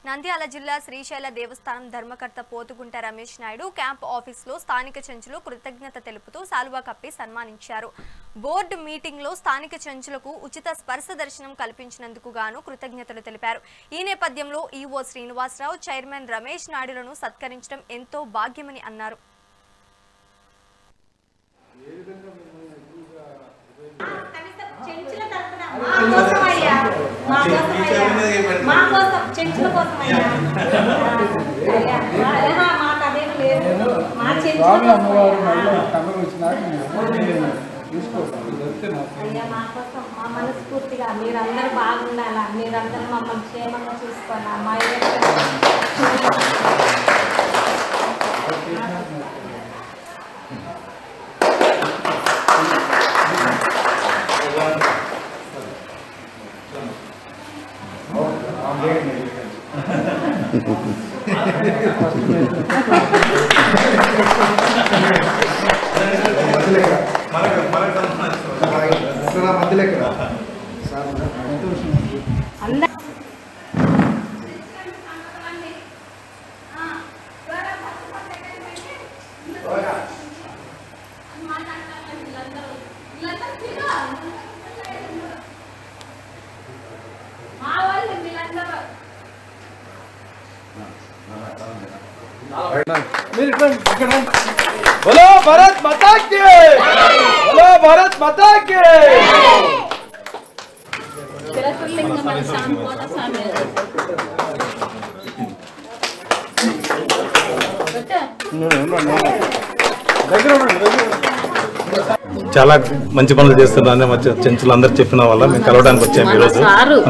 నంద్యాల జిల్లా శ్రీశైల దేవస్థానం ధర్మకర్త పోతుగుంట రమేష్ నాయుడు క్యాంప్ ఆఫీసులో స్థానిక చెంచులు కృతజ్ఞత తెలుపుతూ సాల్వా కప్పి సన్మానించారు. బోర్డు మీటింగ్ లో స్థానిక చెంచులకు ఉచిత స్పర్శ దర్శనం కల్పించినందుకు గాను కృతజ్ఞతలు తెలిపారు. ఈ నేపథ్యంలో ఈవో శ్రీనివాసరావు, చైర్మన్ రమేష్ నాయుడులను సత్కరించడం ఎంతో భాగ్యమని అన్నారు. మనస్ఫూర్తిగా మీరందరూ బాగుండాలా, మీరందరూ మమ్మల్ని క్షేమంగా చూసుకోవాలి. అమ్మాయి बोलो भारत माता की, बोलो भारत माता की। చాలా మంచి పనులు చేస్తున్నారని చెంచులు అందరు చెప్పిన వల్ల మేము కలవడానికి వచ్చాము. ఈరోజు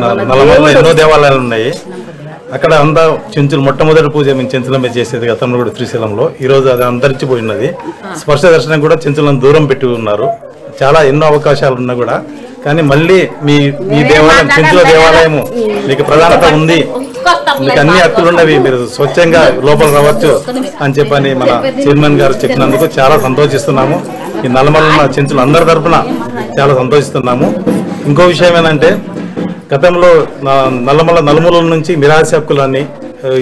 నల్లమలలో ఎన్నో దేవాలయాలు ఉన్నాయి. అక్కడ అంతా చెంచులు మొట్టమొదటి పూజ మేము చెంచుల మీద చేసేది గతంలో కూడా శ్రీశైలంలో. ఈరోజు అది అంతరించిపోయినది. స్పర్శ దర్శనం కూడా చెంచులను దూరం పెట్టి ఉన్నారు. చాలా ఎన్నో అవకాశాలు ఉన్నా కూడా కానీ మళ్ళీ మీ దేవాలయం చెంచుల దేవాలయము మీకు ప్రధానత ఉంది, మీకు అన్ని హక్కులు ఉన్నవి, మీరు స్వచ్ఛంగా లోపల రావచ్చు అని చెప్పని మన చైర్మన్ గారు చెప్పినందుకు చాలా సంతోషిస్తున్నాము. ఈ నల్లమల ఉన్న చెంచులు అందరి తరఫున చాలా సంతోషిస్తున్నాము. ఇంకో విషయం ఏంటంటే గతంలో నల్లమల నలుమూలల నుంచి మిరాసి హక్కులన్నీ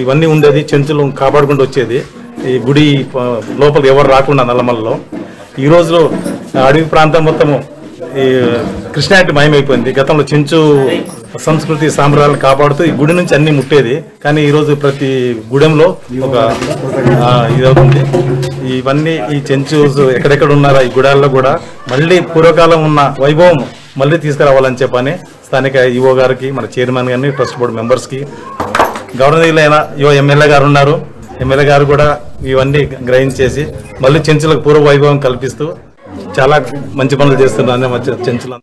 ఇవన్నీ ఉండేది. చెంచులు కాపాడుకుంటూ వచ్చేది. ఈ గుడి లోపలికి ఎవరు రాకుండా నల్లమలలో ఈ రోజు అడవి ప్రాంతం మొత్తము ఈ కృష్ణాటి మయమైపోయింది. గతంలో చెంచు సంస్కృతి సాంప్రదాయాలను కాపాడుతూ ఈ గుడి నుంచి అన్ని ముట్టేది. కానీ ఈరోజు ప్రతి గుడెంలో ఒక ఇదవుతుంది. ఇవన్నీ ఈ చెంచు ఎక్కడెక్కడ ఉన్నారో ఈ గుడాల్లో కూడా మళ్ళీ పూర్వకాలం ఉన్న వైభవం మళ్ళీ తీసుకురావాలని చెప్పని స్థానిక ఈవో గారికి, మన చైర్మన్ గారిని, ట్రస్ట్ బోర్డు మెంబర్స్కి, గవర్నర్లైన ఎమ్మెల్యే గారు ఉన్నారు. ఎమ్మెల్యే గారు కూడా ఇవన్నీ గ్రహించేసి మళ్ళీ చెంచులకు పూర్వ వైభవం కల్పిస్తూ చాలా మంచి పనులు చేస్తున్నారు చెంచులు.